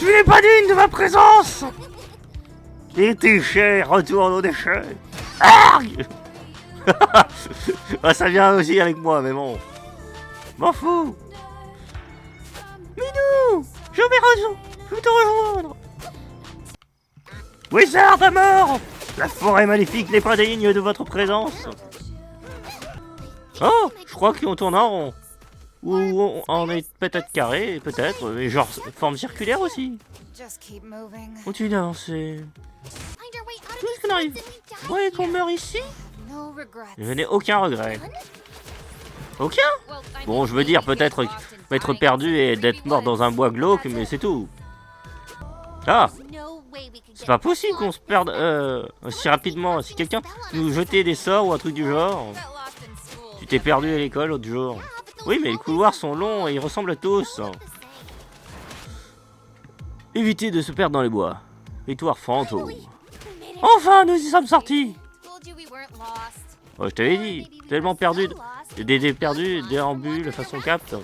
Tu n'es pas digne de ma présence. Et tes chairs retournent aux déchets. Arrgh. Ah, ça vient aussi avec moi, mais bon. M'en fous. Minou, je vais te rejoindre. Wizard à mort. La forêt maléfique n'est pas digne de votre présence. Oh, je crois qu'on tourne en rond. Ou on est peut-être carré, peut-être, mais genre forme circulaire aussi. Continue d'avancer. Qu'est-ce qu'on arrive? Vous voyez qu'on meurt ici? Je n'ai aucun regret. Aucun? Bon, je veux dire, peut-être être perdu et d'être mort dans un bois glauque, mais c'est tout. Ah! C'est pas possible qu'on se perde si rapidement. Si quelqu'un nous jetait des sorts ou un truc du genre. Tu t'es perdu à l'école l'autre jour. Oui, mais les couloirs sont longs et ils ressemblent à tous. Évitez de se perdre dans les bois. Victoire fantôme. Enfin, nous y sommes sortis. Oh, je t'avais dit, tellement perdu. Des perdus, déambule, façon capte.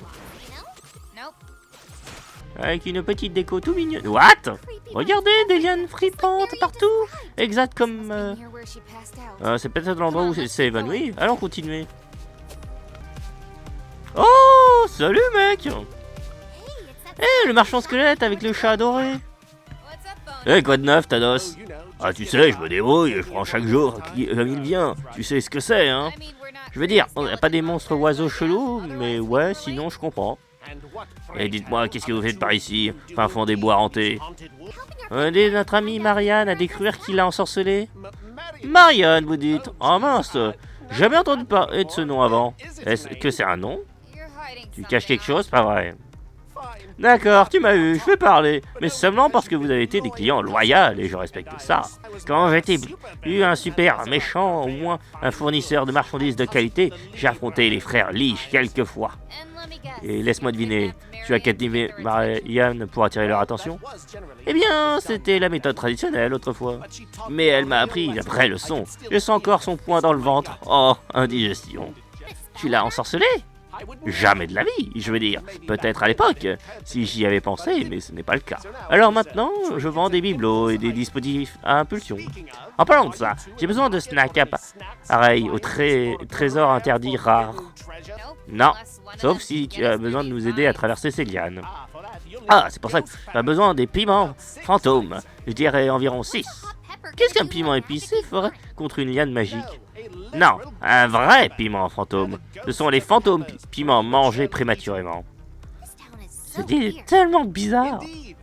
Avec une petite déco tout mignonne. What? Regardez, des lianes frippantes partout. Exact comme... c'est peut-être l'endroit où c'est évanoui. Allons continuer. Oh, salut mec. Le marchand squelette avec le chat adoré. Quoi de neuf, Thanos? Ah, tu sais, je me débrouille, je prends chaque jour comme il vient. Tu sais ce que c'est, hein? Je veux dire, on n'a pas des monstres oiseaux chelous, mais ouais, sinon je comprends. Et dites-moi, qu'est-ce que vous faites par ici, fin fond des bois hantés? Notre amie Marianne a découvert qu'il l'a ensorcelé. Marianne, vous dites? Oh mince, jamais entendu parler de ce nom avant. Est-ce que c'est un nom? Tu caches quelque chose, pas vrai? D'accord, tu m'as eu, je vais parler. Mais seulement parce que vous avez été des clients loyaux et je respecte ça. Quand j'étais un super méchant, au moins un fournisseur de marchandises de qualité, j'ai affronté les frères Lich quelques fois. Et laisse-moi deviner, tu as captivé Marianne pour attirer leur attention? Eh bien, c'était la méthode traditionnelle autrefois. Mais elle m'a appris la vraie leçon. Je sens encore son poing dans le ventre. Oh, indigestion. Tu l'as ensorcelé? Jamais de la vie, je veux dire. Peut-être à l'époque, si j'y avais pensé, mais ce n'est pas le cas. Alors maintenant, je vends des bibelots et des dispositifs à impulsion. En parlant de ça, j'ai besoin de snacks pareil au trésor interdit rare. Non, sauf si tu as besoin de nous aider à traverser ces lianes. Ah, c'est pour ça que tu as besoin des piments fantômes. Je dirais environ 6. Qu'est-ce qu'un piment épicé ferait contre une liane magique? Non, un vrai piment fantôme. Ce sont les fantômes piments mangés prématurément. C'est tellement bizarre.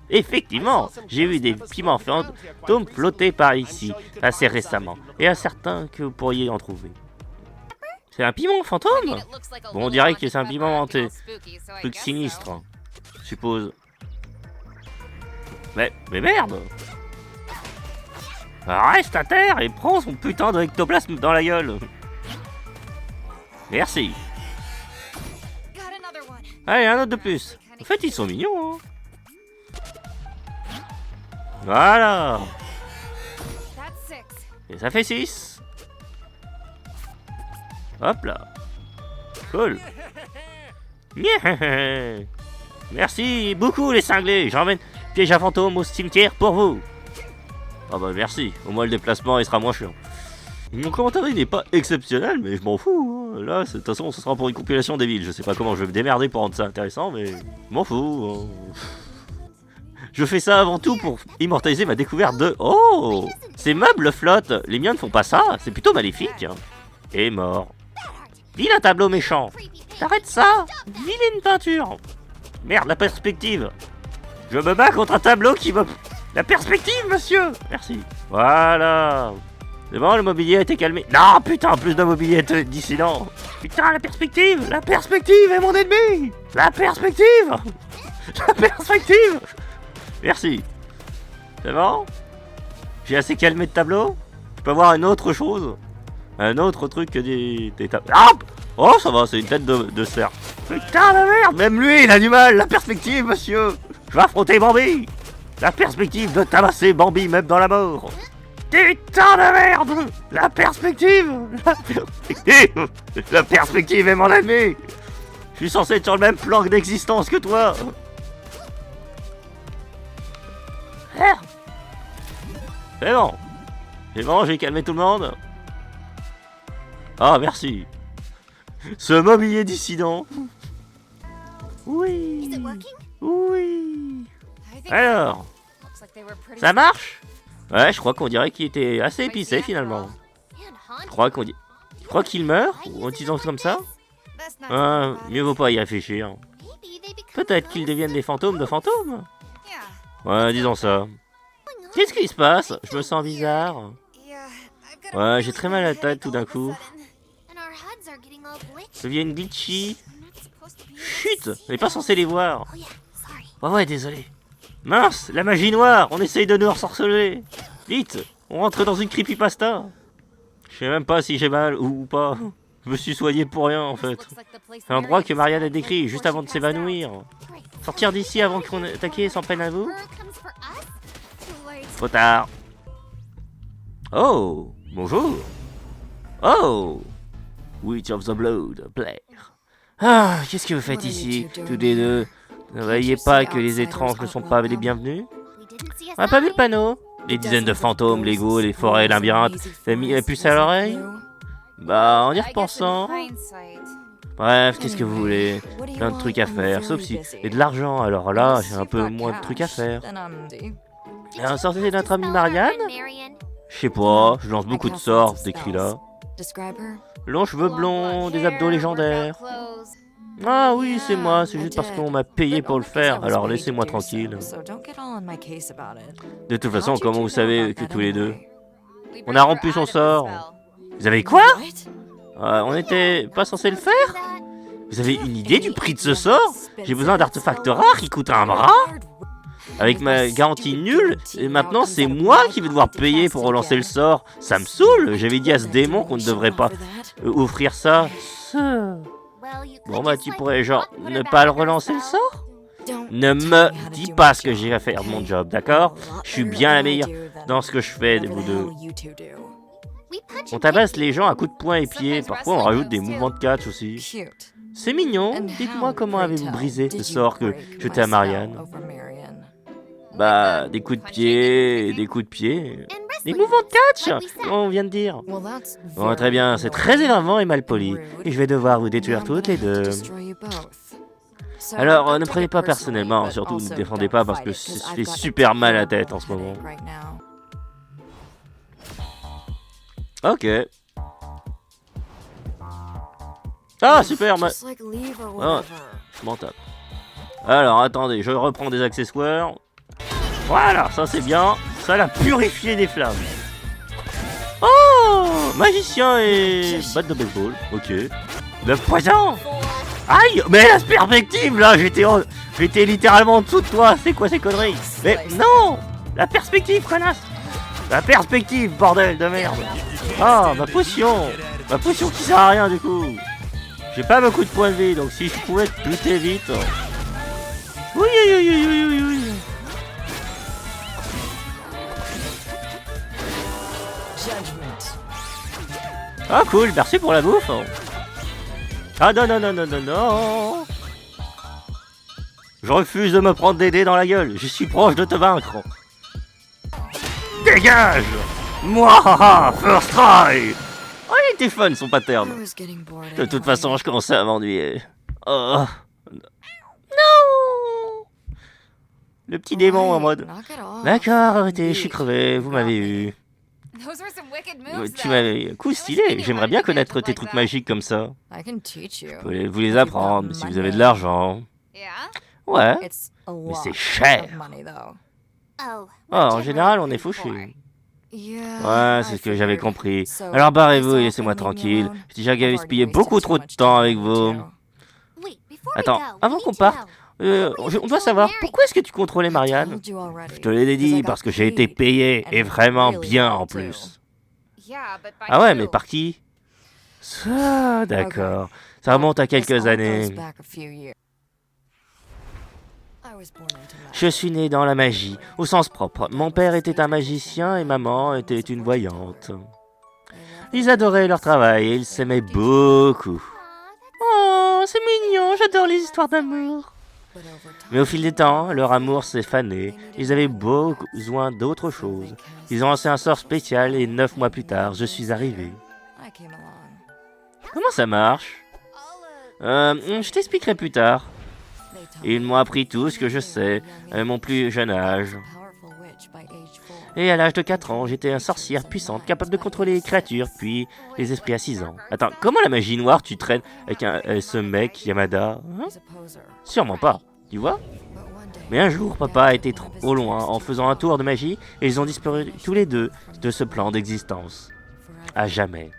Effectivement, j'ai vu des piments fantômes flotter par ici assez récemment. Et un certain que vous pourriez en trouver. C'est un piment fantôme? Bon, on dirait que c'est un piment hanté. Truc sinistre, je suppose. Mais merde! Reste à terre et prends son putain de ectoplasme dans la gueule. Merci. Allez, un autre de plus. En fait, ils sont mignons, hein. Voilà. Et ça fait 6. Hop là. Cool. Merci beaucoup les cinglés. J'emmène piège à fantôme au cimetière pour vous. Ah bah merci, au moins le déplacement il sera moins chiant. Mon commentaire n'est pas exceptionnel, mais je m'en fous, hein. Là, de toute façon, ce sera pour une compilation des villes. Je sais pas comment je vais me démerder pour rendre ça intéressant, mais je m'en fous, hein. Je fais ça avant tout pour immortaliser ma découverte de... Oh, ces meubles flottent. Les miens ne font pas ça, c'est plutôt maléfique, hein. Et mort. Vilain tableau méchant. T'arrêtes ça. Vilaine peinture. Merde, la perspective. Je me bats contre un tableau qui me... La perspective, monsieur. Merci. Voilà. C'est bon, le mobilier a été calmé. Non, putain, plus de mobilier dissident. Putain, la perspective. La perspective est mon ennemi. La perspective. La perspective. Merci. C'est bon? J'ai assez calmé de tableau? Je peux avoir une autre chose? Un autre truc que des tableaux. Ah! Oh, ça va, c'est une tête de cerf. Putain de merde! Même lui, il a du mal. La perspective, monsieur. Je vais affronter Bambi. La perspective de tabasser Bambi même dans la mort. Putain de merde! La perspective! La perspective! La perspective est mon ennemi! Je suis censé être sur le même plan d'existence que toi! Ah, c'est bon. C'est bon, j'ai calmé tout le monde. Ah, merci. Ce mobilier dissident. Oui. Oui. Alors, ça marche? Ouais, je crois qu'on dirait qu'il était assez épicé finalement. Je crois qu'il meurt, ou en disant comme ça. Mieux vaut pas y réfléchir. Peut-être qu'ils deviennent des fantômes de fantômes. Ouais, disons ça. Qu'est-ce qui se passe? Je me sens bizarre. Ouais, j'ai très mal à la tête tout d'un coup. Je deviens glitchy. Chut, on n'est pas censé les voir. Ouais, désolé. Mince, la magie noire, on essaye de nous ressorceler. Vite, on rentre dans une creepypasta. Je sais même pas si j'ai mal ou pas. Je me suis soigné pour rien en fait. C'est l'endroit que Marianne a décrit juste avant de s'évanouir. Sortir d'ici avant qu'on ait attaqué sans peine à vous? Trop tard. Oh, bonjour. Oh, Witch of the Blood, Blair. Ah, qu'est-ce que vous faites ici, tous les deux? Ne voyez pas que les étranges ne sont pas les bienvenus? On n'a pas vu le panneau? Les dizaines de fantômes, les ghouls, les forêts, labyrinthes. T'as mis la puce à l'oreille? Bah, en y repensant... Bref, qu'est-ce que vous voulez? Plein de trucs à faire, sauf si... Et de l'argent, alors là, j'ai un peu moins de trucs à faire. Sortez notre amie Marianne? Je sais pas, je lance beaucoup de sorts, décrit là. Longs cheveux blonds, des abdos légendaires. Ah oui, c'est moi, c'est juste parce qu'on m'a payé pour le faire, alors laissez-moi tranquille. De toute façon, comment vous savez que tous les deux? On a rompu son sort. Vous avez quoi? On n'était pas censé le faire? Vous avez une idée du prix de ce sort? J'ai besoin d'artefacts rares qui coûtent un bras? Avec ma garantie nulle, et maintenant c'est moi qui vais devoir payer pour relancer le sort. Ça me saoule, j'avais dit à ce démon qu'on ne devrait pas offrir ça. Bon bah tu pourrais genre ne pas le relancer le sort? Ne me dis pas ce que j'ai à faire de mon job, d'accord? Je suis bien la meilleure dans ce que je fais de vous deux. On tabasse les gens à coups de poing et pieds, parfois on rajoute des mouvements de catch aussi. C'est mignon, dites-moi comment avez-vous brisé ce sort que j'étais à Marianne? Bah, des coups de pied et des coups de pied. Des mouvements de catch, comme on vient de dire. Bon, très bien, c'est très énervant et mal poli. Et je vais devoir vous détruire toutes les deux. Alors, ne prenez pas personnellement, surtout ne défendez pas parce que je fais super mal à la tête en ce moment. Ok. Ah, super, oh, je m'en tape. Alors, attendez, je reprends des accessoires. Voilà, ça c'est bien. Ça l'a purifié des flammes. Oh, magicien et batte de baseball. Ok. Le poison. Aïe, mais la perspective là, j'étais littéralement en dessous de toi. C'est quoi ces conneries? Mais non, la perspective, connasse. La perspective, bordel de merde. Ah, ma potion qui sert à rien du coup. J'ai pas beaucoup de points de vie, donc si je pouvais te buter vite. Oui, oui, oui, oui, oui, oui. Ah cool, merci pour la bouffe. Ah non, non, non, non, non, non. Je refuse de me prendre des dés dans la gueule, je suis proche de te vaincre. Dégage. Moi, first try. Oh, il était fun son pattern. De toute façon, je commençais à m'ennuyer. Oh. Non. Le petit démon en mode. D'accord, arrêtez, je suis crevé, vous m'avez eu. Tu m'avais... Coup stylé, j'aimerais bien connaître tes trucs magiques comme ça. Je peux vous les apprendre si vous avez de l'argent. Ouais, mais c'est cher. Oh, en général, on est fauché. Ouais, c'est ce que j'avais compris. Alors barrez-vous et laissez-moi tranquille. J'ai déjà gaspillé beaucoup trop de temps avec vous. Attends, avant qu'on parte, on doit savoir, pourquoi est-ce que tu contrôlais Marianne? Je te l'ai dit, parce que j'ai été payé, et vraiment bien en plus. Ah ouais, mais par qui? Ça, d'accord. Ça remonte à quelques années. Je suis né dans la magie, au sens propre. Mon père était un magicien et maman était une voyante. Ils adoraient leur travail et ils s'aimaient beaucoup. Oh, c'est mignon, j'adore les histoires d'amour. Mais au fil des temps, leur amour s'est fané. Ils avaient besoin d'autre chose. Ils ont lancé un sort spécial et 9 mois plus tard, je suis arrivé. Comment ça marche? Je t'expliquerai plus tard. Ils m'ont appris tout ce que je sais à mon plus jeune âge. Et à l'âge de 4 ans, j'étais une sorcière puissante, capable de contrôler les créatures, puis les esprits à 6 ans. Attends, comment la magie noire tu traînes avec ce mec, Yamada, hein? Sûrement pas, tu vois? Mais un jour, papa a été trop loin en faisant un tour de magie, et ils ont disparu tous les deux de ce plan d'existence. À jamais.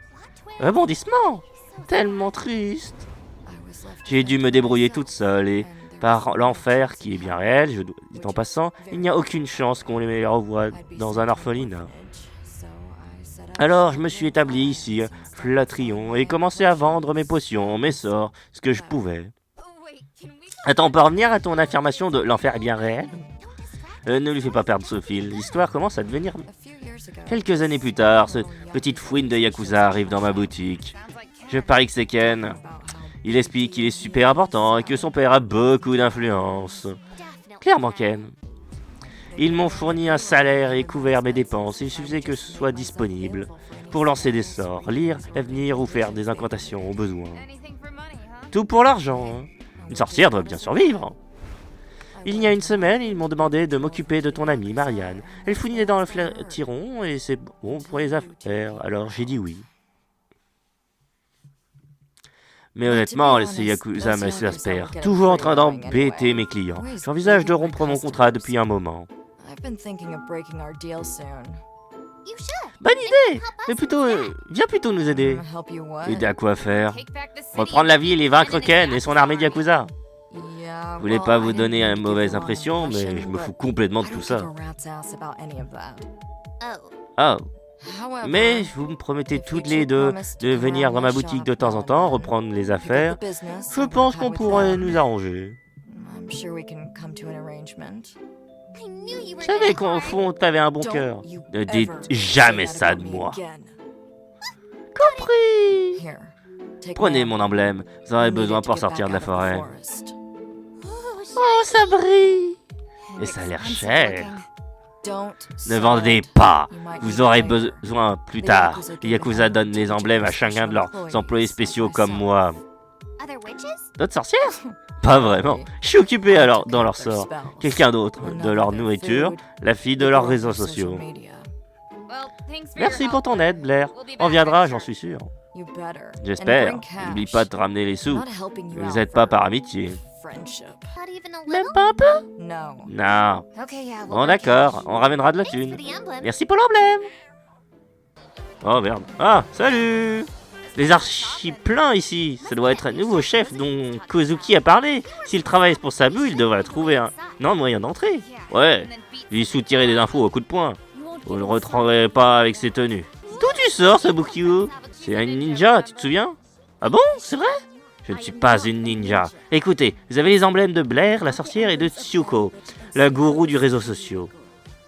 Rebondissement! Tellement triste! J'ai dû me débrouiller toute seule, et par l'enfer qui est bien réel, je dis en passant, il n'y a aucune chance qu'on les revoie dans un orphelinat. Alors je me suis établi ici, Flatrion, et commencé à vendre mes potions, mes sorts, ce que je pouvais. Attends, on peut revenir à ton affirmation de l'enfer est bien réel? Ne lui fais pas perdre ce fil, l'histoire commence à devenir... Quelques années plus tard, cette petite fouine de Yakuza arrive dans ma boutique. Je parie que c'est Ken. Il explique qu'il est super important et que son père a beaucoup d'influence. Clairement Ken. Ils m'ont fourni un salaire et couvert mes dépenses. Il suffisait que ce soit disponible pour lancer des sorts, lire l'avenir ou faire des incantations au besoin. Tout pour l'argent. Hein. Une sorcière doit bien survivre. Il y a une semaine, ils m'ont demandé de m'occuper de ton amie Marianne. Elle fouinait dans le Flatiron et c'est bon pour les affaires. Alors j'ai dit oui. Mais honnêtement, ces Yakuza m'exaspèrent, toujours en train d'embêter mes clients. J'envisage de rompre mon contrat depuis un moment. Bonne idée! Mais plutôt, viens plutôt nous aider. Aider à quoi faire? Reprendre la ville et vaincre Ken et son armée de Yakuza. Je voulais pas vous donner une mauvaise impression, mais je me fous complètement de tout ça. Oh. Mais vous me promettez toutes les deux de venir dans ma boutique de temps en temps, reprendre les affaires. Je pense qu'on pourrait nous arranger. Je savais qu'au fond, t'avais un bon cœur. Ne dites jamais ça de moi. Compris. Prenez mon emblème, vous en avez besoin pour sortir de la forêt. Oh, ça brille. Et ça a l'air cher. Ne vendez pas, vous aurez besoin plus tard. Les Yakuza donnent les emblèmes à chacun de leurs employés spéciaux comme moi. D'autres sorcières? Pas vraiment. Je suis occupé alors dans leur sort. Quelqu'un d'autre, de leur nourriture, la fille de leurs réseaux sociaux. Merci pour ton aide, Blair. On viendra, j'en suis sûr. J'espère. N'oublie pas de te ramener les sous. Ne nous aide pas par amitié. Même pas un peu? Non. Bon d'accord, on ramènera de la thune. Merci pour l'emblème. Oh merde. Ah, salut. Les archis pleins ici. Ça doit être un nouveau chef dont Kozuki a parlé. S'il travaille pour Sabu, il devrait trouver un moyen d'entrer. Ouais, lui soutirer des infos au coup de poing. Vous ne le retrouverez pas avec ses tenues. D'où tu sors, Sabukyu? C'est un ninja, tu te souviens? Ah bon, c'est vrai? Je ne suis pas une ninja. Écoutez, vous avez les emblèmes de Blair, la sorcière, et de Tsuko, la gourou du réseau social.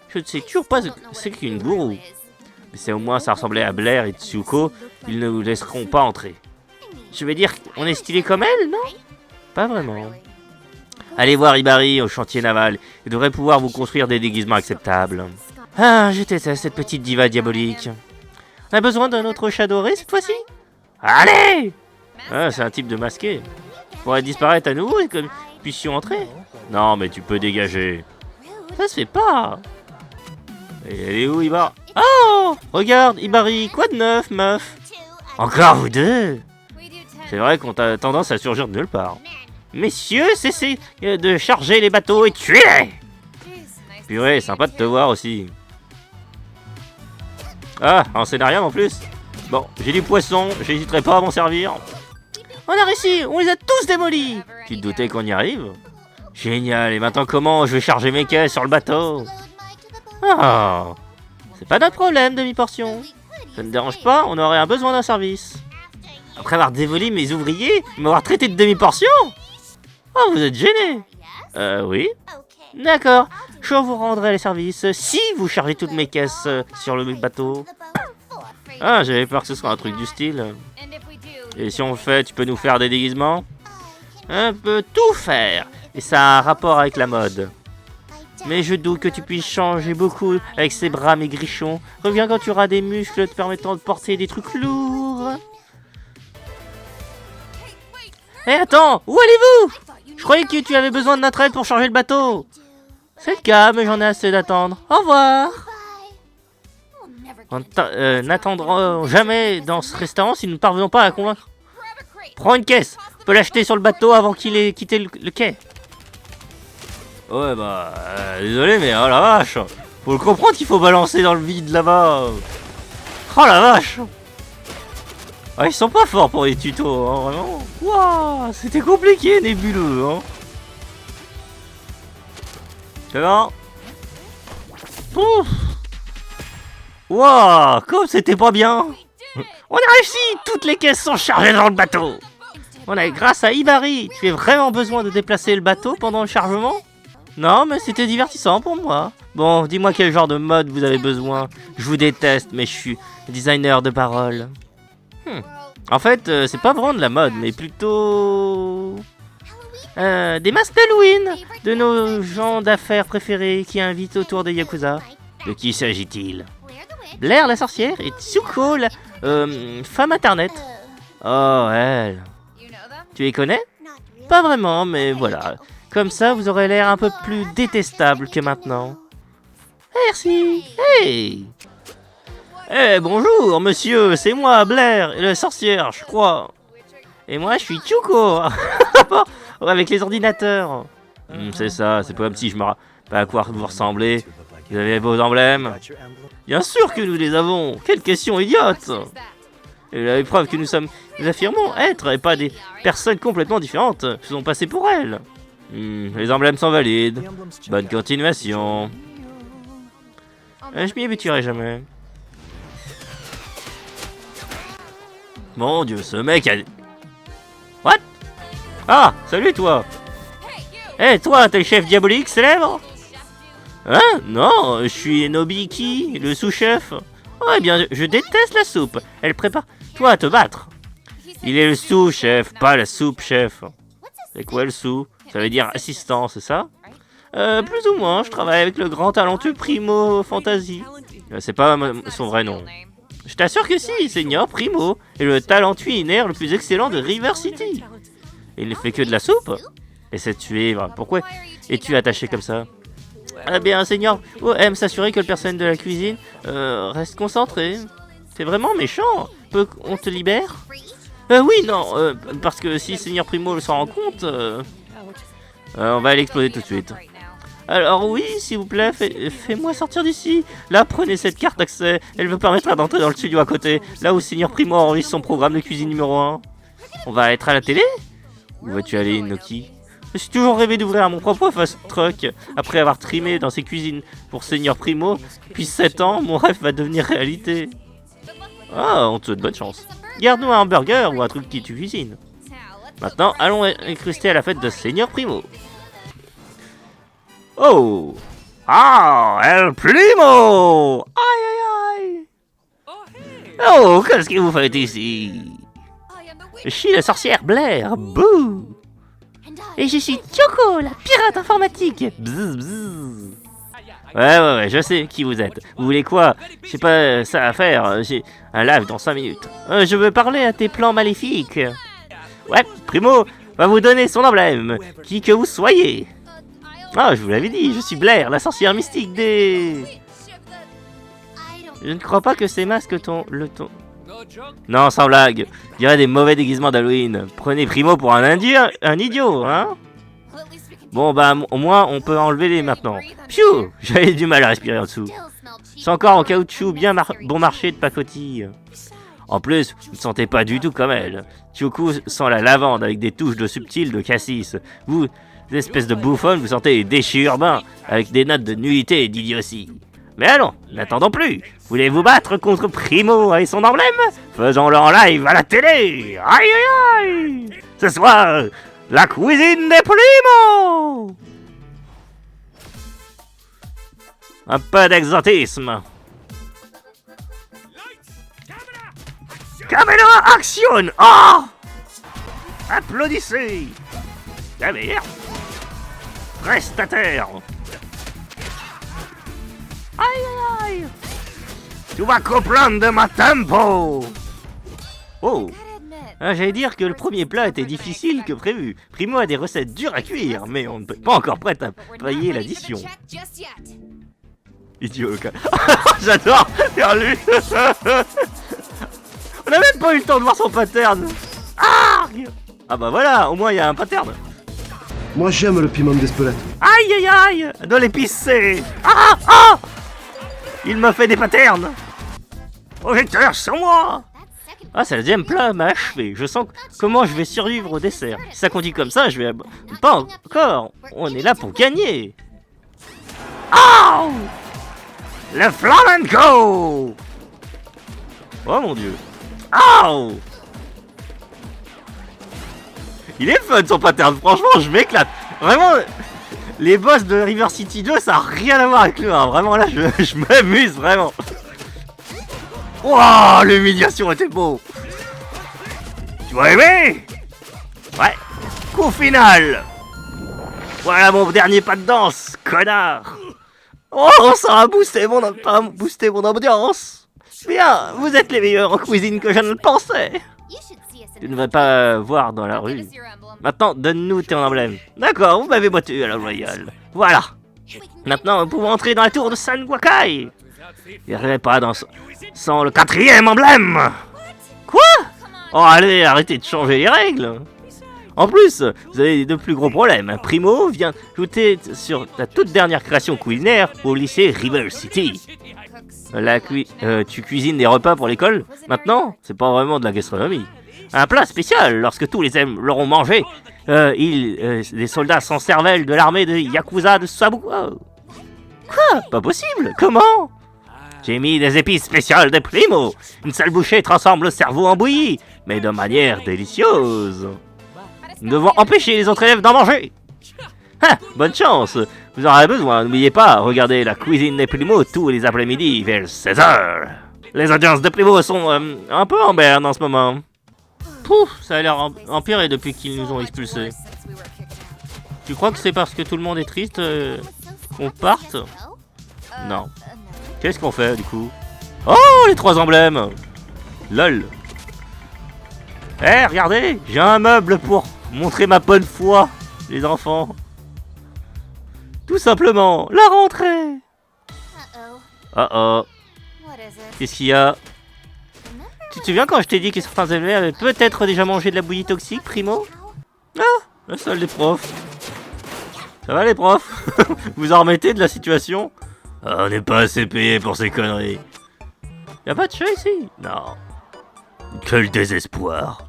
Je ne sais toujours pas ce qu'est une gourou. Mais c'est au moins ça ressemblait à Blair et Tsuko, ils ne vous laisseront pas entrer. Je vais dire qu'on est stylé comme elle, non? Pas vraiment. Allez voir Hibari au chantier naval. Il devrait pouvoir vous construire des déguisements acceptables. Ah, je déteste cette petite diva diabolique. On a besoin d'un autre chat doré cette fois-ci? Allez! Ah, c'est un type de masqué. Pourrait disparaître à nouveau et que nous puissions entrer. Non, mais tu peux dégager. Ça se fait pas. Et elle est où, Hibari? Oh! Regarde, Hibari, quoi de neuf, meuf? Encore vous deux? C'est vrai qu'on a tendance à surgir de nulle part. Messieurs, cessez de charger les bateaux et tuez-les! Purée, sympa de te voir aussi. Ah, un scénario en plus. Bon, j'ai du poisson, j'hésiterai pas à m'en servir. On a réussi, on les a tous démolis. Tu te doutais qu'on y arrive? Génial, et maintenant comment je vais charger mes caisses sur le bateau? Ah, c'est pas notre problème, demi-portion. Ça ne dérange pas, on aurait un besoin d'un service. Après avoir démoli mes ouvriers, m'avoir traité de demi-portion? Oh, vous êtes gêné. Oui. D'accord, je vous rendrai les services si vous chargez toutes mes caisses sur le bateau. Ah, j'avais peur que ce soit un truc du style. Et si on le fait, tu peux nous faire des déguisements? On peut tout faire. et ça a un rapport avec la mode. Mais je doute que tu puisses changer beaucoup avec ces bras maigrichons. Reviens quand tu auras des muscles te permettant de porter des trucs lourds. Hé, attends, où allez-vous? Je croyais que tu avais besoin de notre aide pour changer le bateau. C'est le cas, mais j'en ai assez d'attendre. Au revoir. N'attendrons jamais dans ce restaurant si nous ne parvenons pas à la convaincre. Prends une caisse. On peut l'acheter sur le bateau avant qu'il ait quitté le quai. Ouais, bah, désolé, mais oh la vache. Faut le comprendre qu'il faut balancer dans le vide là-bas. Oh la vache. Ah, ils sont pas forts pour les tutos, hein, vraiment. Waouh, c'était compliqué, nébuleux, hein. C'est bon. Ouf. Waouh, comme c'était pas bien. On a réussi. Toutes les caisses sont chargées dans le bateau. On a grâce à Ibari. Tu as vraiment besoin de déplacer le bateau pendant le chargement? Non, mais c'était divertissant pour moi. Bon, dis-moi quel genre de mode vous avez besoin. Je vous déteste, mais je suis designer de parole. En fait, c'est pas vraiment de la mode, mais plutôt... des masques d'Halloween de nos gens d'affaires préférés qui invitent autour des Yakuza. De qui s'agit-il? Blair la sorcière et Tsuko la femme internet. Oh, elle. Tu les connais? Pas vraiment, mais voilà. Comme ça, vous aurez l'air un peu plus détestable que maintenant. Merci. Hey! Eh, bonjour, monsieur, c'est moi, Blair, la sorcière, je crois. Et moi, je suis Tsuko. Avec les ordinateurs. C'est ça, c'est pas comme si je me rappelle pas à quoi vous ressemblez. Vous avez vos emblèmes? Bien sûr que nous les avons. Quelle question idiote! Et la preuve que nous affirmons être et pas des personnes complètement différentes. Faisons passer pour elles. Les emblèmes sont valides. Bonne continuation. Je m'y habituerai jamais. Mon Dieu, ce mec a... What? Ah, salut toi. Eh, toi, t'es le chef diabolique célèbre? Hein? Non, je suis Nobiki, le sous-chef. Oh, eh bien, je déteste la soupe. Elle prépare toi à te battre. Il est le sous-chef, pas la soupe-chef. C'est quoi le sous? Ça veut dire assistant, c'est ça? Plus ou moins, je travaille avec le grand talentueux Primo Fantasy. C'est pas son vrai nom. Je t'assure que si, Seigneur Primo est le talentueux le plus excellent de River City. Il ne fait que de la soupe? Essaie de suivre. Pourquoi es-tu attaché comme ça? Eh bien, Seigneur aime s'assurer que le personnel de la cuisine reste concentré. C'est vraiment méchant. On te libère? Oui, non, parce que si Seigneur Primo s'en rend compte, on va l'exploser tout de suite. Alors oui, s'il vous plaît, fais-moi sortir d'ici. Là, prenez cette carte d'accès. Elle me permettra d'entrer dans le studio à côté, là où Seigneur Primo enregistre son programme de cuisine numéro 1. On va être à la télé? Où vas-tu aller, Inoki? Je suis toujours rêvé d'ouvrir mon propre fast truck. Après avoir trimé dans ses cuisines pour Seigneur Primo, depuis 7 ans, mon rêve va devenir réalité. Ah, on te souhaite bonne chance. Garde-nous un hamburger ou un truc qui tu cuisines. Maintenant, allons incruster à la fête de Seigneur Primo. Oh! Ah, El Primo! Aïe aïe aïe! Oh, qu'est-ce que vous faites ici? Je suis la sorcière Blair, bouh! Et je suis Tsuko, la pirate informatique. Bzz, bzz. Ouais, je sais qui vous êtes. Vous voulez quoi? J'ai pas ça à faire. J'ai un live dans 5 minutes. Je veux parler à tes plans maléfiques. Ouais, Primo va vous donner son emblème, qui que vous soyez. Ah, je vous l'avais dit, je suis Blair, la sorcière mystique des... Je ne crois pas que ces masques Non, sans blague. Je dirais des mauvais déguisements d'Halloween. Prenez Primo pour un idiot, hein? Bon, bah, au moins, on peut enlever les maintenant. Pfiou! J'avais du mal à respirer en dessous. C'est encore en caoutchouc, bien bon marché de pacotille. En plus, vous ne sentez pas du tout comme elle. Tsuko sent la lavande avec des touches de subtiles de cassis. Vous, espèce de bouffonne, vous sentez les déchets urbains avec des notes de nullité et d'idiotie. Mais allons, n'attendons plus. Voulez-vous battre contre Primo et son emblème? Faisons-le en live à la télé. Aïe aïe aïe. Ce soir, la cuisine des Primo. Un peu d'exotisme. Caméra action. Oh! Applaudissez. La merde. Reste à terre. Aïe aïe aïe. Tu vas comprendre ma tempo. Oh. Ah, j'allais dire que le premier plat était difficile que prévu. Primo a des recettes dures à cuire, mais on ne peut pas encore prête à payer l'addition. Idiot le cas. J'adore faire lui. On n'a même pas eu le temps de voir son pattern. Ah bah voilà, au moins il y a un pattern. Moi j'aime le piment d'Espelette. Aïe aïe aïe. Dans l'épicé. Ah. Il m'a fait des patterns. Projecteur sur moi. Ah, c'est le deuxième plat m'a achevé. Je sens comment je vais survivre au dessert. Si ça continue comme ça, je vais... Pas encore. On est là pour gagner. Oh, le flamenco. Oh mon dieu. Oh, il est fun son pattern. Franchement, je m'éclate. Vraiment, les boss de River City 2, ça n'a rien à voir avec le 1. Vraiment, là, je m'amuse, vraiment. Wouah, l'humiliation était beau. Tu vas aimer? Ouais. Coup final. Voilà mon dernier pas de danse, connard. Oh, ça a boosté mon ambiance. Bien, vous êtes les meilleurs en cuisine que je ne le pensais. Tu ne devrais pas voir dans la rue. Maintenant, donne-nous tes emblèmes. D'accord, vous m'avez battu à la royale. Voilà. Maintenant, nous pouvons entrer dans la tour de San Wakai. Il n'y aurait pas sans le 4e emblème. Quoi? Oh, allez, arrêtez de changer les règles. En plus, vous avez de plus gros problèmes. Primo vient ajouter sur la toute dernière création culinaire au lycée River City. Tu cuisines des repas pour l'école? Maintenant, c'est pas vraiment de la gastronomie. Un plat spécial, lorsque tous les hommes l'auront mangé, les soldats sans cervelle de l'armée de Yakuza de Sabuka. Quoi? Pas possible? Comment? J'ai mis des épices spéciales de Primo. Une seule bouchée transforme le cerveau en bouillie, mais de manière délicieuse. Nous devons empêcher les autres élèves d'en manger. Bonne chance. Vous en aurez besoin. N'oubliez pas, regardez la cuisine des Primo tous les après-midi vers 16h. Les audiences de Primo sont un peu en berne en ce moment. Pouf, ça a l'air empiré depuis qu'ils nous ont expulsés. Tu crois que c'est parce que tout le monde est triste qu'on parte? Non. Qu'est-ce qu'on fait du coup? Oh, les 3 emblèmes. Lol. Regardez, j'ai un meuble pour montrer ma bonne foi, les enfants. Tout simplement, la rentrée. Oh. Qu'est-ce qu'il y a? Tu te souviens quand je t'ai dit que certains élèves avaient peut-être déjà mangé de la bouillie toxique, Primo? Ah, la salle des profs. Ça va les profs? Vous en remettez de la situation? On n'est pas assez payé pour ces conneries. Y'a pas de chat ici? Non. Quel désespoir.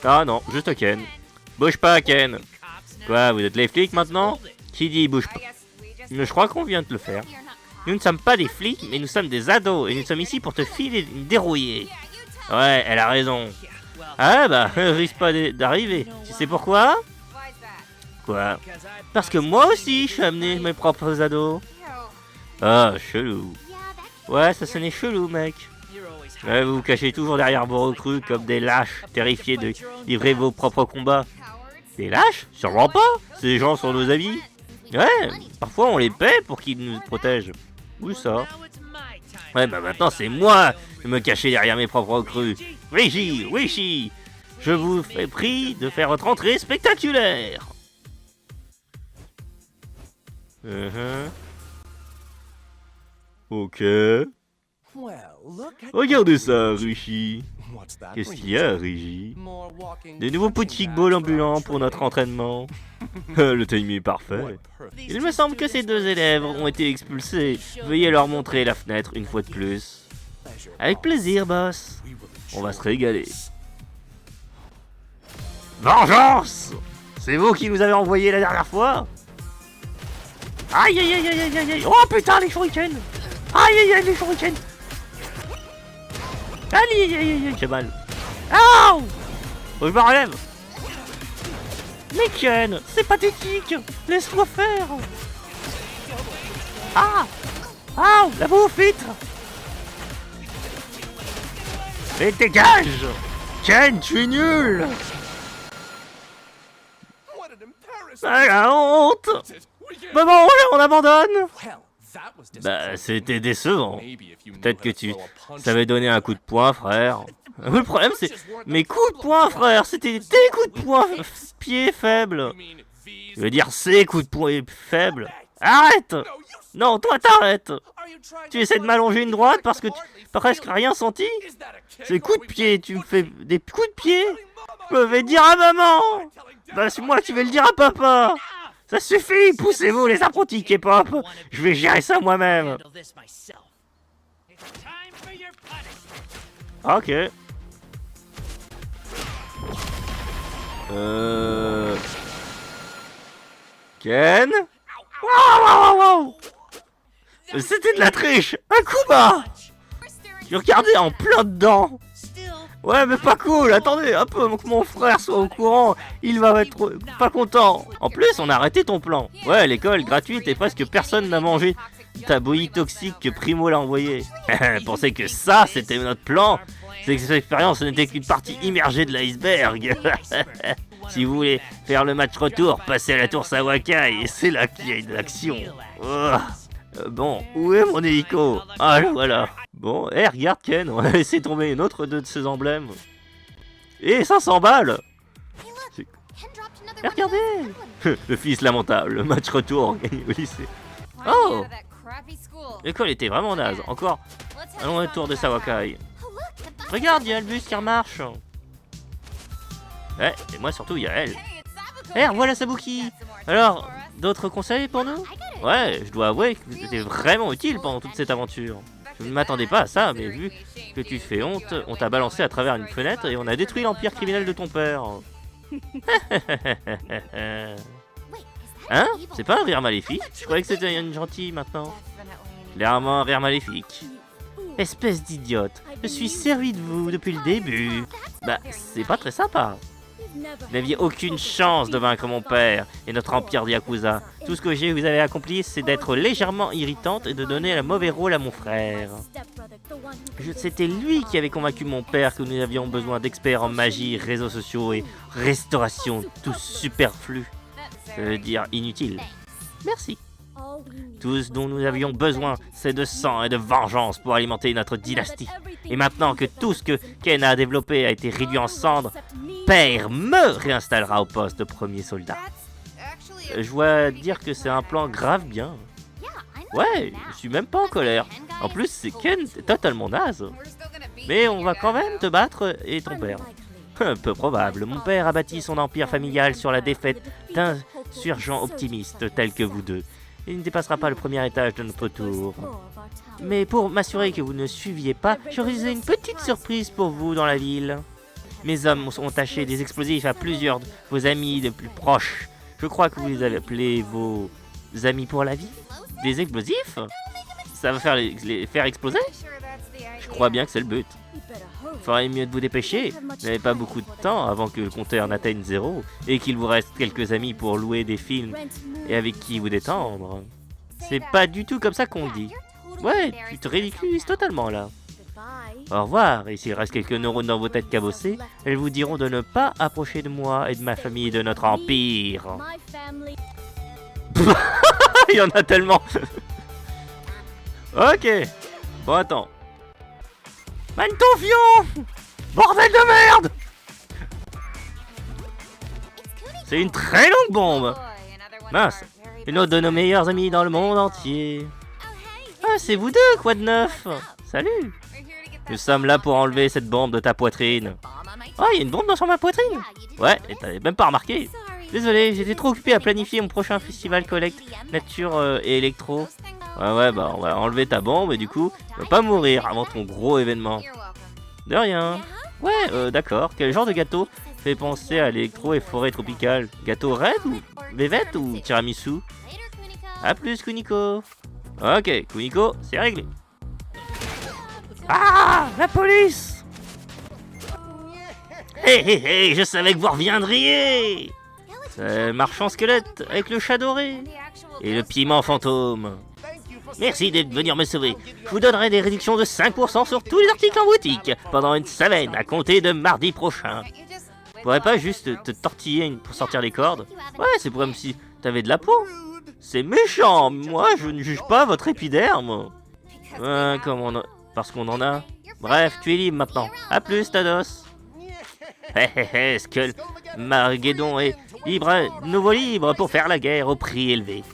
Ah non, juste Ken. Bouge pas, Ken. Quoi, vous êtes les flics maintenant? Qui dit bouge pas? Mais je crois qu'on vient de le faire. Nous ne sommes pas des flics, mais nous sommes des ados. Et nous sommes ici pour te filer une dérouillée. Ouais, elle a raison. Ah bah, risque pas d'arriver. Tu sais pourquoi? Quoi? Parce que moi aussi, je suis amené mes propres ados. Ah, chelou. Ouais, ça sonnait chelou, mec. Ouais, vous vous cachez toujours derrière vos recrues comme des lâches, terrifiés de livrer vos propres combats. Des lâches? Sûrement pas. Ces gens sont nos amis. Ouais, parfois on les paie pour qu'ils nous protègent. Où ça? Ouais, bah maintenant c'est moi de me cacher derrière mes propres recrues. Rishi, je vous fais prix de faire votre entrée spectaculaire. Ok. Regardez ça, Rishi. Qu'est-ce qu'il y a, Rishi? Des nouveaux punching balls ambulants pour notre entraînement. Le timing est parfait. Il me semble que ces 2 élèves ont été expulsés. Veuillez leur montrer la fenêtre une fois de plus. Avec plaisir, boss. On va se régaler. Vengeance! C'est vous qui nous avez envoyé la dernière fois? Aïe aïe aïe aïe aïe aïe! Oh putain, les shurikens! Aïe aïe aïe, les shurikens! Aïe aïe aïe aïe, j'ai mal. Oh, je me relève. Mais Ken, c'est pathétique. Laisse-moi faire. Ah, la bouffe vite. Mais dégage. Ken, tu es nul. Ah, la honte. Maman, on abandonne. Bah, c'était décevant. Peut-être que tu savais donner un coup de poing, frère. Le problème, c'est mes coups de poing, frère. C'était tes coups de poing pied faibles. Je veux dire, ces coups de poing faibles. Arrête! Non, toi, t'arrêtes. Tu essaies de m'allonger une droite parce que tu n'as presque rien senti. Ces coups de pied, tu me fais des coups de pied. Je vais dire à maman. Bah, c'est moi qui vais le dire à papa. Ça suffit, poussez-vous les apprentis K-pop. Je vais gérer ça moi-même. Ok. Ken? Wow. C'était de la triche. Un coup bas. Tu regardais en plein dedans. Ouais, mais pas cool. Attendez, un peu que mon frère soit au courant. Il va être pas content. En plus, on a arrêté ton plan. Ouais, l'école gratuite et presque personne n'a mangé ta bouillie toxique que Primo l'a envoyée. Pensez que ça, c'était notre plan. Cette expérience n'était qu'une partie immergée de l'iceberg. Si vous voulez faire le match retour, passez à la tour Sawakai et c'est là qu'il y a de l'action. Bon, où est mon hélico? Ah, le voilà. Bon, regarde Ken, on a laissé tomber une autre de ses emblèmes. Et 500 balles. Regardez. Le fils lamentable, le match retour gagné au lycée. Oh, l'école était vraiment naze. Encore un long tour de Sawakai. Regarde, il y a le bus qui remarche. Ouais, et moi surtout, il y a elle. Voilà Sabuki. Alors, d'autres conseils pour nous? Ouais, je dois avouer que c'était vraiment utile pendant toute cette aventure. Je ne m'attendais pas à ça, mais vu que tu fais honte, on t'a balancé à travers une fenêtre et on a détruit l'empire criminel de ton père. Hein? C'est pas un rire maléfique? Je croyais que c'était une gentille maintenant. Clairement un rire maléfique. Espèce d'idiote, je suis servi de vous depuis le début. Bah, c'est pas très sympa. Vous n'aviez aucune chance de vaincre mon père et notre empire de Yakuza. Tout ce que vous avez accompli, c'est d'être légèrement irritante et de donner un mauvais rôle à mon frère. C'était lui qui avait convaincu mon père que nous avions besoin d'experts en magie, réseaux sociaux et restauration, tout superflu. Ça veut dire inutile. Merci. Tout ce dont nous avions besoin, c'est de sang et de vengeance pour alimenter notre dynastie. Et maintenant que tout ce que Ken a développé a été réduit en cendres, Père me réinstallera au poste de premier soldat. Je dois dire que c'est un plan grave bien. Ouais, je suis même pas en colère. En plus, c'est Ken totalement naze. Mais on va quand même te battre et ton père. Peu probable. Mon père a bâti son empire familial sur la défaite d'insurgents optimistes tels que vous deux. Il ne dépassera pas le premier étage de notre tour. Mais pour m'assurer que vous ne suiviez pas, j'aurais une petite surprise pour vous dans la ville. Mes hommes ont taché des explosifs à plusieurs de vos amis les plus proches. Je crois que vous les avez appelés vos amis pour la vie. Des explosifs? Ça va faire les faire exploser? Je crois bien que c'est le but. Il faudrait mieux de vous dépêcher. Vous n'avez pas beaucoup de temps avant que le compteur n'atteigne 0 et qu'il vous reste quelques amis pour louer des films et avec qui vous détendre. C'est pas du tout comme ça qu'on dit. Ouais, tu te ridiculises totalement là. Au revoir, et s'il reste quelques neurones dans vos têtes cabossées, elles vous diront de ne pas approcher de moi et de ma famille et de notre empire. Il y en a tellement. Ok. Bon, attends. Mantofion! Bordel de merde! C'est une très longue bombe! Mince, une autre de nos meilleurs amis dans le monde entier. Ah, c'est vous deux, quoi de neuf? Salut! Nous sommes là pour enlever cette bombe de ta poitrine. Oh, il y a une bombe sur ma poitrine? Ouais, et t'avais même pas remarqué. Désolé, j'étais trop occupé à planifier mon prochain festival collecte nature et électro. Ouais, bah on va enlever ta bombe et du coup, tu vas pas mourir avant ton gros événement. De rien. Ouais, d'accord. Quel genre de gâteau fait penser à l'électro et forêt tropicale? Gâteau red ou bébête ou tiramisu? A plus, Kuniko. Ok, Kuniko, c'est réglé. Ah, la police! Hé, je savais que vous reviendriez! C'est le marchand squelette avec le chat doré et le piment fantôme. Merci d'être venu me sauver. Je vous donnerai des réductions de 5% sur tous les articles en boutique pendant une semaine à compter de mardi prochain. Tu pourrais pas juste te tortiller pour sortir les cordes? Ouais, c'est pour comme si t'avais de la peau. C'est méchant. Moi, je ne juge pas votre épiderme. Parce qu'on en a. Bref, tu es libre maintenant. A plus, Thanos. Hé hé hé, Skull. Marguedon est libre, nouveau libre pour faire la guerre au prix élevé.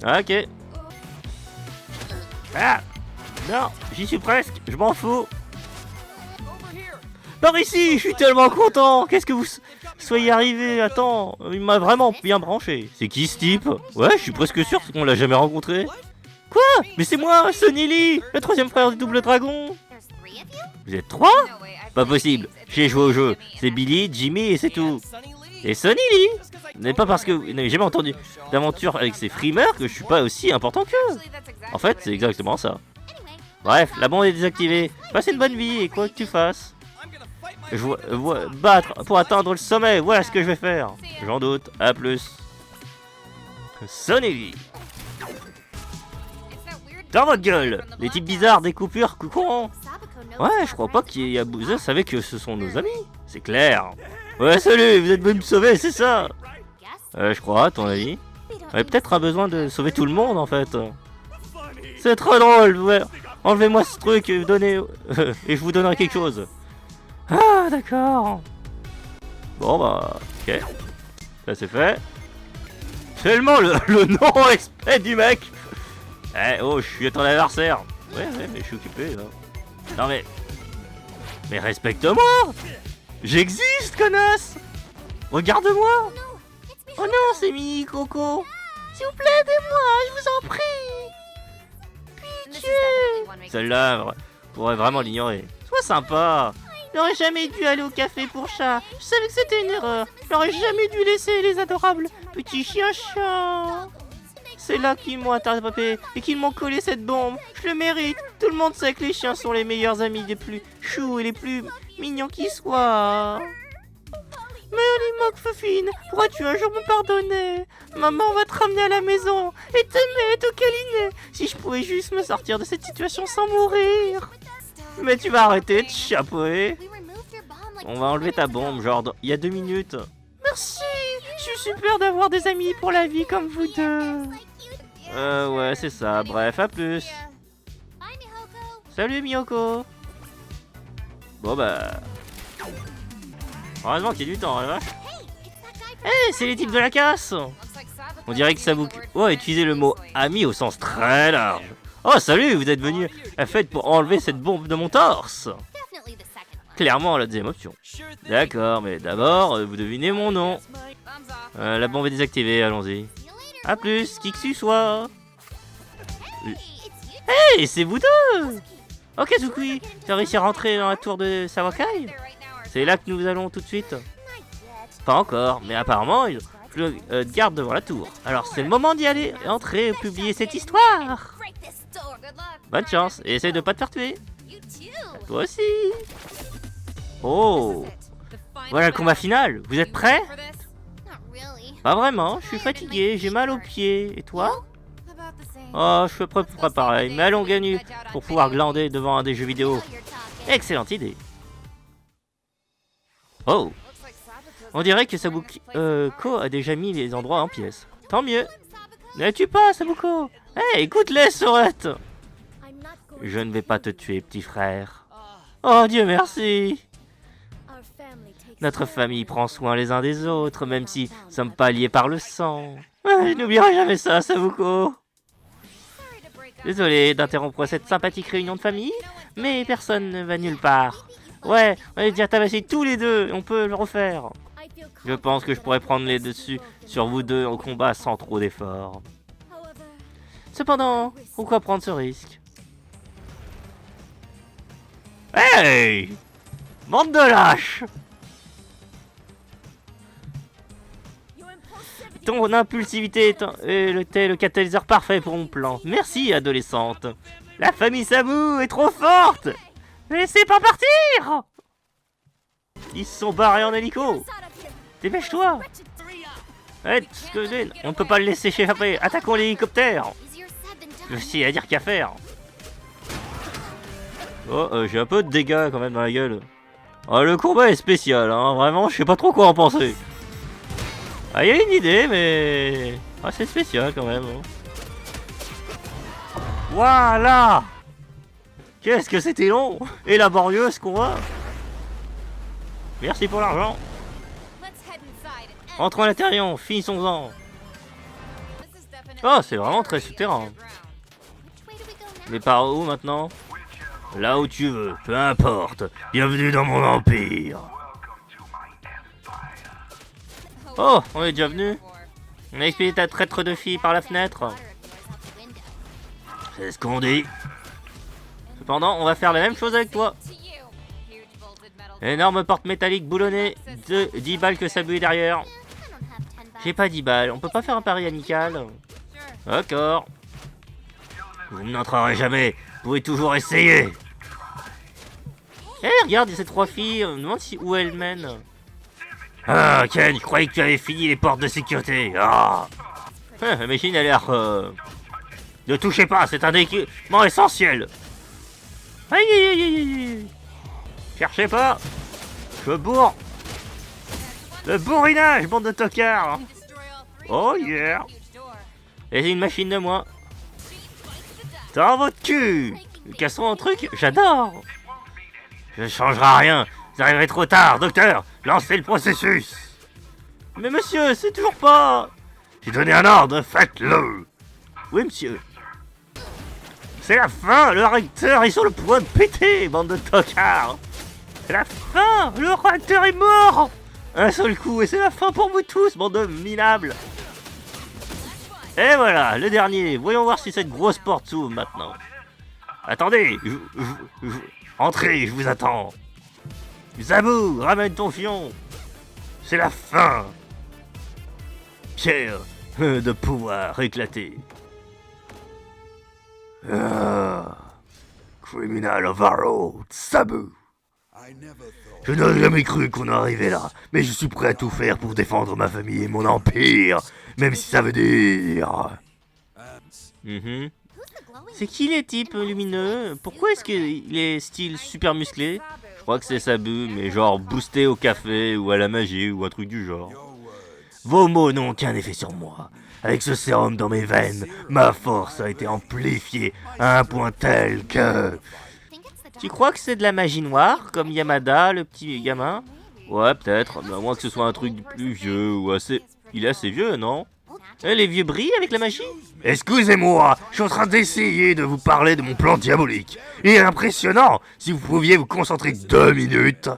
Ok. Ah! Non, j'y suis presque, je m'en fous. Par ici, je suis tellement content. Qu'est-ce que vous soyez arrivé? Attends, il m'a vraiment bien branché. C'est qui ce type? Ouais, je suis presque sûr qu'on l'a jamais rencontré. Quoi? Mais c'est moi, Sonny Lee, le troisième frère du Double Dragon. Vous êtes trois? Pas possible, j'ai joué au jeu. C'est Billy, Jimmy et c'est tout. Et Sonny Lee. Ce n'est pas parce que vous n'avez jamais entendu d'aventure avec ces frimeurs que je suis pas aussi important qu'eux. En fait, c'est exactement ça. Bref, la bombe est désactivée. Passe une bonne vie et quoi que tu fasses. Je vois battre pour atteindre le sommet. Voilà ce que je vais faire. J'en doute. À plus. Sonny Lee. Dans votre gueule. Les types bizarres, des coupures, coucou. Ouais, je crois pas qu'il y a Bowser savait que ce sont nos amis. C'est clair. Ouais, salut, vous êtes venu me sauver, c'est ça? Je crois, à ton avis. On avait peut-être un besoin de sauver tout le monde, en fait. C'est trop drôle, ouais. Enlevez-moi ce truc et donnez... et je vous donnerai quelque chose. Ah, d'accord. Bon, bah, ok. Ça, c'est fait. Tellement le non-respect du mec. Eh, oh, je suis ton adversaire. Ouais, mais je suis occupé, là. Non, mais... Mais respecte-moi. J'existe, connasse. Regarde-moi. Oh non, c'est Mini Coco. S'il vous plaît, aidez-moi, je vous en prie. Pitié. Celle-là pourrait vraiment l'ignorer. Sois sympa. J'aurais jamais dû aller au café pour chat. Je savais que c'était une erreur. J'aurais jamais dû laisser les adorables petits chiens-chats. C'est là qu'ils m'ont attrapé et qu'ils m'ont collé cette bombe. Je le mérite. Tout le monde sait que les chiens sont les meilleurs amis des plus choux et les plus mignons qui soient. Mais Fofine, pourras-tu un jour me pardonner? Maman va te ramener à la maison et t'aimer, te câliner. Si je pouvais juste me sortir de cette situation sans mourir. Mais tu vas arrêter de chapeauter. On va enlever ta bombe, genre il y a 2 minutes. Merci, je suis super d'avoir des amis pour la vie comme vous deux. Ouais, c'est ça. Bref, à plus. Salut Miyoko. Bon bah... Heureusement qu'il y a du temps, la vache. Hey, c'est les types de la casse. On dirait que Sabuko a utilisé le mot ami au sens très large. Oh, salut, vous êtes venu à fête pour enlever cette bombe de mon torse. Clairement, la deuxième option. D'accord, mais d'abord, vous devinez mon nom. La bombe est désactivée, allons-y. A plus, qui que tu sois. Hey, c'est vous deux. Ok, Tsukui, tu as réussi à rentrer dans la tour de Sawakai? C'est là que nous allons tout de suite. Pas encore, mais apparemment, je garde devant la tour. Alors c'est le moment d'y aller, entrer et publier cette histoire. Bonne chance, et essaye de pas te faire tuer. Toi aussi. Oh, voilà le combat final. Vous êtes prêts? Pas vraiment, je suis fatigué, j'ai mal aux pieds. Et toi? Oh, je suis prêt pour pareil, mais allons gagner pour pouvoir glander devant un des jeux vidéo. Excellente idée. Oh, on dirait que Sabuko a déjà mis les endroits en pièces. Tant mieux. Ne tue pas, Sabuko. Hey, écoute-les, Sorette. Je ne vais pas te tuer, petit frère. Oh, Dieu merci. Notre famille prend soin les uns des autres, même si nous ne sommes pas liés par le sang. Je n'oublierai jamais ça, Sabuko. Désolé d'interrompre cette sympathique réunion de famille, mais personne ne va nulle part. Ouais, on est déjà tabassés tous les deux, on peut le refaire. Je pense que je pourrais prendre les dessus sur vous deux au combat sans trop d'efforts. Cependant, pourquoi prendre ce risque? Hey! Bande de lâches! Ton impulsivité était le catalyseur parfait pour mon plan. Merci, adolescente. La famille Samu est trop forte! Laissez pas partir! Ils se sont barrés en hélico. Dépêche-toi! Hey, on ne peut pas le laisser échapper. Attaquons l'hélicoptère. Je sais à dire qu'à faire. Oh, j'ai un peu de dégâts quand même dans la gueule. Oh, le combat est spécial, hein. Vraiment, je sais pas trop quoi en penser. Ah, il y a une idée, mais... Ah, c'est spécial quand même. Hein. Voilà. Qu'est-ce que c'était long et laborieux ce combat. Merci pour l'argent. Entrons à l'intérieur, finissons-en. Oh, c'est vraiment très souterrain. Mais par où maintenant? Là où tu veux, peu importe. Bienvenue dans mon empire. Oh, on est déjà venu. On a expédié ta traître de fille par la fenêtre. C'est ce qu'on dit. Cependant, on va faire la même chose avec toi. Énorme porte métallique boulonnée de 10 balles que ça bulle derrière. J'ai pas 10 balles, on peut pas faire un pari amical. D'accord. Vous n'entrerez jamais, vous pouvez toujours essayer. Eh, regarde, il y a ces 3 filles, on me demande où elles mènent. Ah, Ken, je croyais que tu avais fini les portes de sécurité. Ah. La machine a l'air... Ne touchez pas, c'est un équipement essentiel. Aïe aïe aïe aïe aïe. Cherchez pas. Je bourre. Le bourrinage, bande de tocards. Oh yeah. Et une machine de moins. Dans votre cul. Cassons un truc, j'adore. Je ne changerai rien. Vous arriverez trop tard, docteur. Lancez le processus. Mais monsieur, c'est toujours pas... J'ai donné un ordre, faites-le. Oui, monsieur. C'est la fin, le réacteur est sur le point de péter, bande de tocards. C'est la fin, le réacteur est mort. Un seul coup, et c'est la fin pour vous tous, bande de minables. Et voilà, le dernier. Voyons voir si cette grosse porte s'ouvre maintenant. Attendez, entrez, je vous attends. Zabou, ramène ton fion. C'est la fin. Pierre de pouvoir éclater. Criminal of Arrow, Sabu. Je n'aurais jamais cru qu'on arrivait là, mais je suis prêt à tout faire pour défendre ma famille et mon empire, même si ça veut dire... C'est qui les types lumineux? Pourquoi est-ce qu'il est style super musclé? Je crois que c'est Sabu, mais genre boosté au café ou à la magie ou un truc du genre. Vos mots n'ont aucun effet sur moi. Avec ce sérum dans mes veines, ma force a été amplifiée à un point tel que... Tu crois que c'est de la magie noire, comme Yamada, le petit gamin? Ouais, peut-être, mais à moins que ce soit un truc plus vieux ou assez... Il est assez vieux, non? Les vieux brillent avec la magie? Excusez-moi, je suis en train d'essayer de vous parler de mon plan diabolique. Il est impressionnant, si vous pouviez vous concentrer 2 minutes.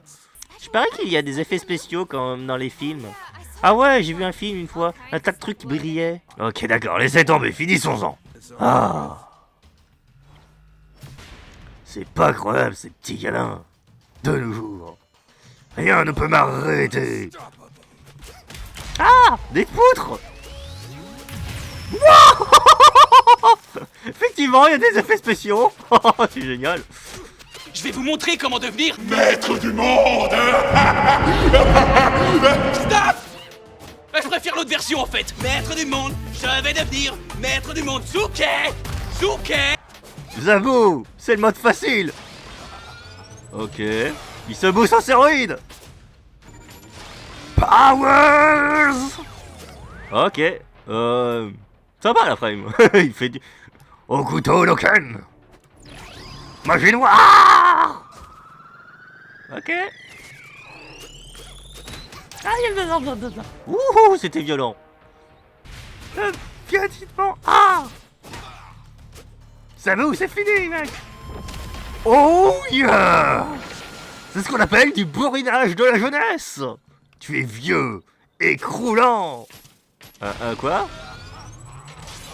Je parie qu'il y a des effets spéciaux comme dans les films. Ah ouais, j'ai vu un film une fois, un tas de trucs qui brillaient. Ok, d'accord, laissez tomber, finissons-en. Ah. C'est pas croyable, ces petits câlins. De nos jours. Rien ne peut m'arrêter. Ah, des poutres. Effectivement, il y a des effets spéciaux. C'est génial. Je vais vous montrer comment devenir Maître du monde. Stop. Je préfère l'autre version en fait. Maître du monde, je vais devenir maître du monde. Souke. Zabou, c'est le mode facile. Ok. Il se booste en stéroïdes. Powers. Ok. Ça va la frame. Il fait du... Au couteau Loken. Magie noire. Ok. Ah, il y a le... Ouh, c'était violent. Violent. Ah. Zabou, c'est fini, mec. Oh yeah. C'est ce qu'on appelle du bourrinage de la jeunesse. Tu es vieux et croulant. Quoi?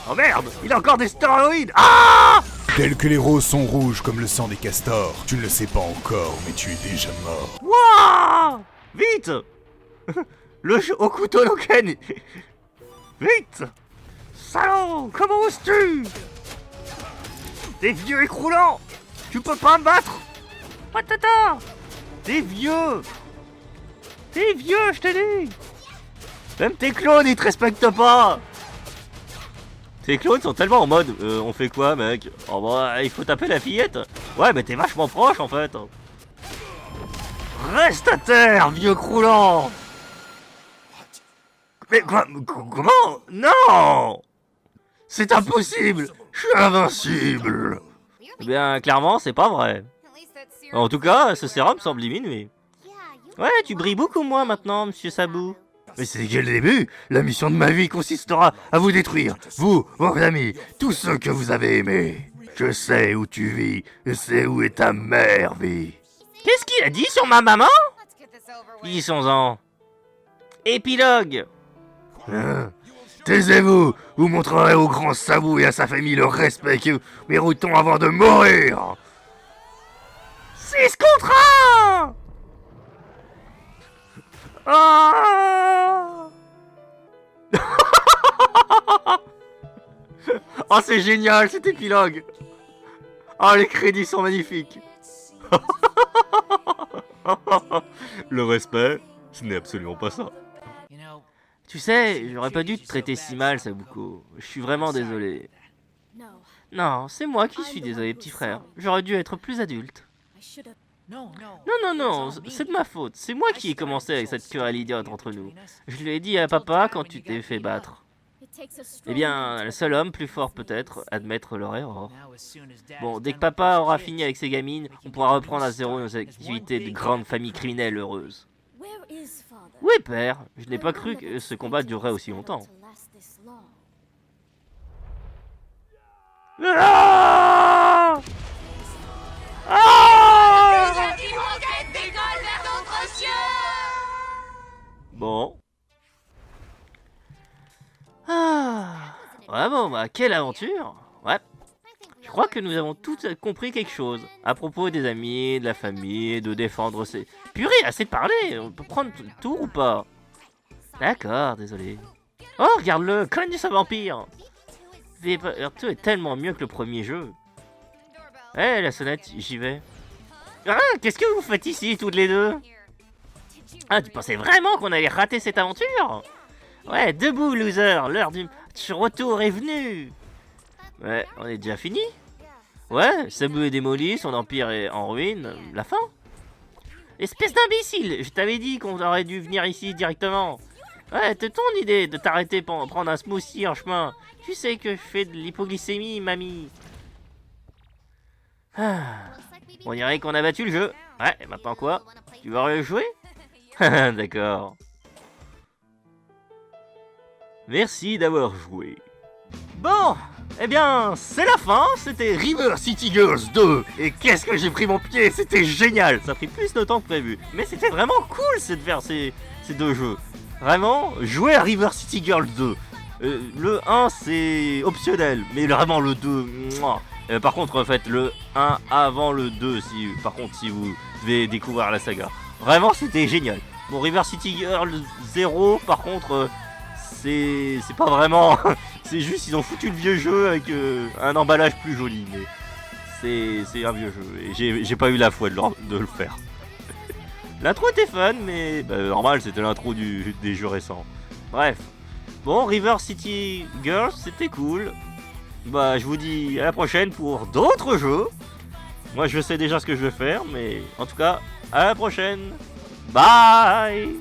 Oh merde, il a encore des stéroïdes. Ah! Tels que les roses sont rouges comme le sang des castors. Tu ne le sais pas encore, mais tu es déjà mort. Wouah! Vite! Le au couteau Loken. Vite! Salaud! Comment oses-tu? T'es vieux et croulant! Tu peux pas me battre! Patata! T'es vieux! T'es vieux, je t'ai dit! Même tes clones, ils te respectent pas! Tes clones sont tellement en mode on fait quoi, mec? Oh bah, il faut taper la fillette! Ouais, mais t'es vachement proche en fait! Reste à terre, vieux croulant! Mais quoi? Comment? Non! C'est impossible! Je suis invincible! Eh bien, clairement, c'est pas vrai. En tout cas, ce sérum semble diminuer. Ouais, tu brilles beaucoup moins maintenant, monsieur Sabou. Mais c'est que le début. La mission de ma vie consistera à vous détruire, vous, vos amis, tous ceux que vous avez aimés. Je sais où tu vis, je sais où est ta mère vit. Qu'est-ce qu'il a dit sur ma maman? Disons-en. Épilogue. Taisez-vous, vous montrerez au grand Sabou et à sa famille le respect que nous méritons avant de mourir. 6 contre 1. Ah. Oh, c'est génial cet épilogue. Oh, les crédits sont magnifiques. Le respect, ce n'est absolument pas ça. Tu sais, j'aurais pas dû te traiter si mal, Sabuko. Je suis vraiment désolé. Non, c'est moi qui suis désolé, petit frère. J'aurais dû être plus adulte. Non, c'est de ma faute. C'est moi qui ai commencé avec cette querelle idiote entre nous. Je lui ai dit à papa quand tu t'es fait battre. Eh bien, le seul homme plus fort peut-être admettre leur erreur. Bon, dès que papa aura fini avec ses gamines, on pourra reprendre à zéro nos activités de grande famille criminelle heureuse. Où est père? Je n'ai pas cru que ce combat durerait aussi longtemps. Ah! Ah! Bon. Ah. Ouais, bon, bah, quelle aventure! Ouais. Je crois que nous avons tous compris quelque chose. À propos des amis, de la famille, de défendre ses... Purée, assez de parler! On peut prendre le tour ou pas? D'accord, désolé. Oh, regarde-le! Cogne ce vampire! V2 est tellement mieux que le premier jeu. Eh, la sonnette, j'y vais. Ah, qu'est-ce que vous faites ici, toutes les deux? Ah, tu pensais vraiment qu'on allait rater cette aventure? Ouais, debout, loser, l'heure du retour est venue. Ouais, on est déjà fini? Ouais, Sabu est démoli, son empire est en ruine, la fin? Espèce d'imbécile, je t'avais dit qu'on aurait dû venir ici directement. Ouais, c'est ton idée de t'arrêter pour prendre un smoothie en chemin. Tu sais que je fais de l'hypoglycémie, mamie. Ah. On dirait qu'on a battu le jeu. Ouais, et maintenant quoi? Tu vas rejouer? D'accord. Merci d'avoir joué. Bon, eh bien, c'est la fin. C'était River City Girls 2. Et qu'est-ce que j'ai pris mon pied? C'était génial. Ça a pris plus de temps que prévu. Mais c'était vraiment cool de faire ces deux jeux. Vraiment, jouer à River City Girls 2. Le 1, c'est optionnel. Mais vraiment, le 2... par contre, faites le 1 avant le 2, si vous devez découvrir la saga. Vraiment, c'était génial. Bon, River City Girls 0, par contre, c'est pas vraiment... c'est juste, ils ont foutu le vieux jeu avec un emballage plus joli. Mais c'est un vieux jeu. Et j'ai pas eu la foi de le faire. L'intro était fun, mais normal, c'était l'intro des jeux récents. Bref. Bon, River City Girls, c'était cool. Bah, je vous dis à la prochaine pour d'autres jeux. Moi, je sais déjà ce que je vais faire, mais en tout cas, à la prochaine. Bye!